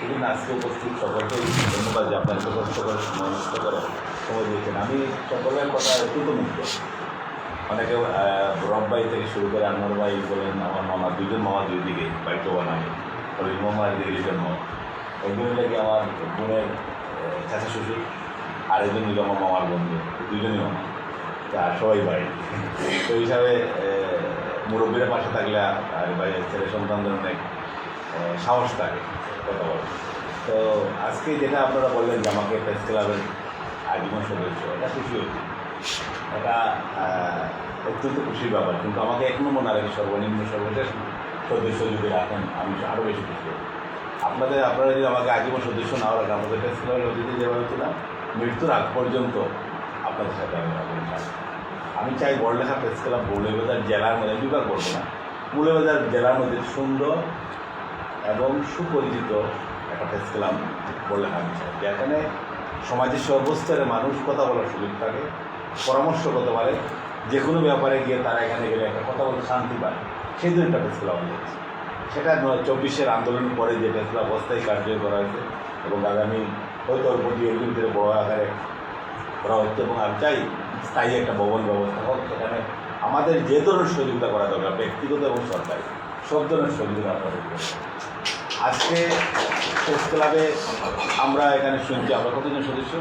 সেদিন আজকে উপস্থিত সকলকেই ধন্যবাদ যে আপনার কষ্ট করে সময় নষ্ট করে সময় দিয়েছেন। আমি সকলের কথা অত্যন্ত মুগ্ধ। অনেকে রব্বাই থেকে শুরু করে আনোয়ার ভাই বলেন, আমার মামা, দুজন মামা দুই দিকে বাড়িতে বানাই, ওই মামা দিকে লিখেন মামা, একজন লাগে আমার বোনের চাচা শ্বশুর, আর একজন লিখে আমার মামার বন্ধু, দুজনই মামা, আর সবাই বাড়ি। তো হিসাবে মুরব্বীরা পাশে থাকলে আর বাইরে ছেলে সন্তানদের অনেক সাহস থাকে কথা বলে। তো আজকে যেটা আপনারা বললেন যে আমাকে প্রেস ক্লাবের আজীবন সদস্য, এটা খুশি হয়েছে, এটা অত্যন্ত খুশির ব্যাপার। কিন্তু আমাকে এখনও মনে রাখে সর্বনিম্ন সর্বশেষ সদস্য যদি রাখেন আমি আরও বেশি খুশি হই। আপনারা যদি আমাকে আজীবন সদস্য নাও রাখেন, আমাদের প্রেস ক্লাবের অতিথি যেভাবে ছিলাম মৃত্যুর আগ পর্যন্ত আপনাদের সাথে আমি চাই বড়লেখা প্রেস ক্লাব মৌলভীবাজার জেলার মধ্যে, বিভাগ বলবো না, মৌলভীবাজার জেলার মধ্যে সুন্দর এবং সুপরিচিত একটা প্রেস ক্লাব বড়লেখা আমি চাই, যেখানে সমাজের সর্বস্তরের মানুষ কথা বলার সুযোগ থাকে, পরামর্শ করতে পারে, যে কোনো ব্যাপারে গিয়ে তারা এখানে গেলে একটা কথা বলতে শান্তি পায়। সেই জন্য একটা প্রেস ক্লাব হয়েছে। সেটা 24-এর আন্দোলনের পরে যে প্রেস ক্লাব অস্থায়ী কার্যকর করা হয়েছে এবং আগামী হয়তো অল্প 2-1 দিন ধরে বড় আকারে করা হচ্ছে। এবং আমি চাই স্থায়ী একটা ভবন ব্যবস্থা হোক, সেখানে আমাদের যে ধরনের সহযোগিতা করা দরকার, ব্যক্তিগত এবং সরকারি, সব ধরনের সহযোগিতা আপনাদের করব। আজকে প্রেস ক্লাবে আমরা এখানে শুনছি আমরা কতজন সদস্য?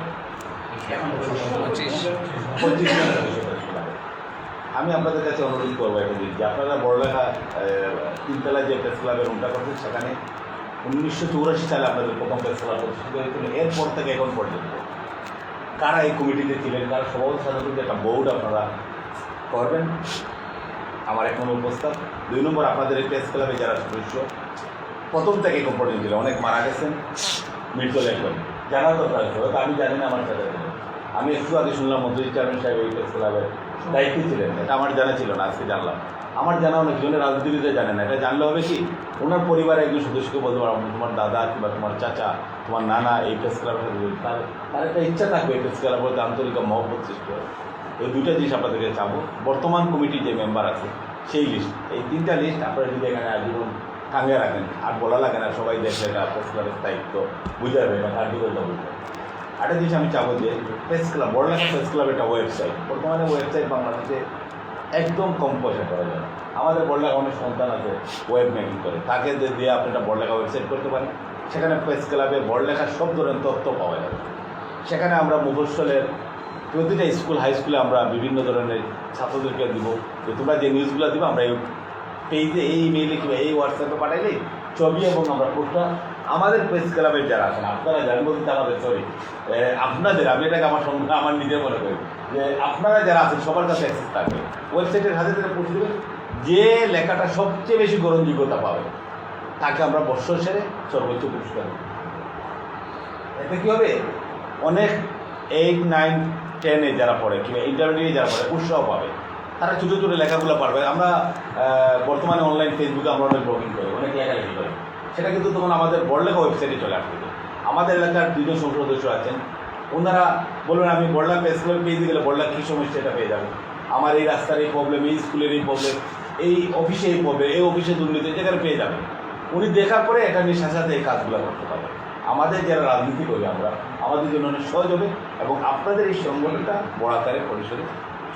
25 জন সদস্য প্রেস ক্লাবে। আমি আপনাদের কাছে অনুরোধ করবো এটা যে আপনারা বড়লেখা 3তলায় যে প্রেস ক্লাবের রুমটা করছেন, সেখানে 1984 সালে আপনাদের প্রথম প্রেস ক্লাব প্রতিষ্ঠিত হয়েছিল। এরপর থেকে এখন পর্যন্ত কারা এই কমিটিতে ছিলেন, কারা সভাপতি সাধারণ একটা বোর্ড আপনারা করবেন, আমার 1 নম্বর প্রস্তাব। 2 নম্বর, আপনাদের এই প্রেস ক্লাবে যারা সদস্য প্রথম থেকে এখন পর্যন্ত ছিল, অনেক মারা গেছেন, মৃত্যু লেখবেন, জানা দরকার হয়তো আমি জানি না, আমার সাথে আমি একটু আগে শুনলাম মন্ত্রী চেয়ারম্যান সাহেব এই প্রেস ক্লাবের দায়িত্বে ছিলেন, এটা আমার জানা ছিল না, আজকে জানলাম। আমার জানা অনেকজনের রাজনীতিবিদরা জানে না, এটা জানলে হবে কি, ওনার পরিবারের একজন সদস্যকে বলতে পারবো তোমার দাদা কিংবা তোমার চাচা, তোমার নানা এই প্রেস ক্লাবের সাথে তার একটা ইচ্ছা থাকবে এই প্রেস ক্লাব বলতে, আন্তরিক মহব্বত সৃষ্টি হয়। এই 2টা জিনিস আপনাদেরকে চাবো। বর্তমান কমিটির যে মেম্বার আছে সেই লিস্ট, এই 3টা লিস্ট আপনারা যদি এখানে আজীবন টাঙিয়ে রাখেন, আর বলা লাগে না, সবাই দেখলে এটা প্রেস ক্লাবের দায়িত্ব বুঝে যাবে, এটা কার্যকরিতা বুঝবে। একটা জিনিস আমি চাবো যে press club, Barlekha press club একটা ওয়েবসাইট, বর্তমানে ওয়েবসাইট বাংলাদেশে একদম কম পয়সা করা যায়। আমাদের বড়লেখা অনেক সন্তান আছে ওয়েব মেকিং করে, তাকে দিয়ে আপনি একটা বড়লেখা ওয়েবসাইট করতে পারেন। সেখানে প্রেস ক্লাবে বড়লেখার সব ধরনের তথ্য পাওয়া যাবে। সেখানে আমরা মুফস্সলের প্রতিটা স্কুল, হাই স্কুলে আমরা বিভিন্ন ধরনের ছাত্রদেরকে দিব যে তোমরা যে নিউজগুলো দিব আমরা এই পেজে, এই ইমেইলে কিংবা এই হোয়াটসঅ্যাপে পাঠাইলেই ছবি এবং আমরা পোস্টটা আমাদের প্রেস ক্লাবের যারা আছেন, আপনারা জানেন বলতে আমাদের আপনাদের, আমি এটাকে আমার নিজের মনে করি যে আপনারা যারা আছেন সবার কাছে অ্যাক্সেস থাকবে, ওয়েবসাইটের হাতে থেকে পৌঁছে দেবেন। যে লেখাটা সবচেয়ে বেশি গ্রহণযোগ্যতা পাবে তাকে আমরা বৎসর সেরে সর্বোচ্চ পুরস্কার দেব। এতে কী হবে, অনেক 8, 9, 10-এ যারা পড়ে কিংবা ইন্টারমিডিয়েটে যারা পড়ে উৎসাহ পাবে, তারা ছোটো ছোটো লেখাগুলো পারবে। আমরা বর্তমানে অনলাইন ফেসবুকে আমরা অনেক ব্লগিং করি, অনেক লেখালেখি করি, সেটা কিন্তু তখন আমাদের বড়লেখা ওয়েবসাইটে চলে আসবে। আমাদের এলাকার 2জন সদস্য আছেন, ওনারা বলবেন আমি বড়লেখা প্রেস ক্লাব পেজে গেলে বড়লেখা কী সমস্যা এটা পেয়ে যাবে, আমার এই রাস্তার এই প্রবলেম, এই স্কুলের এই প্রবলেম, এই অফিসে এই প্রবলেম, এই অফিসে দুর্নীতি, যেখানে পেয়ে যাবে। উনি দেখার পরে এটা নিয়ে সাথে সাথে এই কাজগুলো করতে পারবে। আমাদের যারা রাজনীতি করি আমরা, আমাদের জন্য অনেক সহজ হবে এবং আপনাদের এই সংগঠনটা বড় আকারে পরিসরে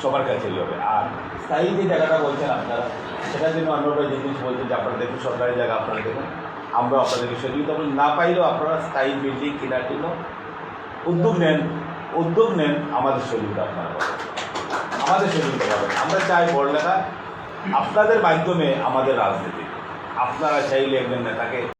সবার কাছে হবে। আর স্থায়ী যে জায়গাটা বলছেন আপনারা, সেটার জন্য আমরা যে জিনিস বলছেন যে আপনারা দেখুন সরকারি জায়গা আপনারা দেখুন, আমরা আপনাদেরকে সহযোগিতা বলি, না পাইলেও আপনারা স্থায়ী বিল্ডিং কেনার জন্য উদ্যোগ নেন, আমাদের সহযোগিতা আপনারা পাবেন, আমাদের সহযোগিতা পাবেন। আমরা চাই বড়লেখা আপনাদের মাধ্যমে আমাদের রাজনীতি, আপনারা চাইলে একজন নেতাকে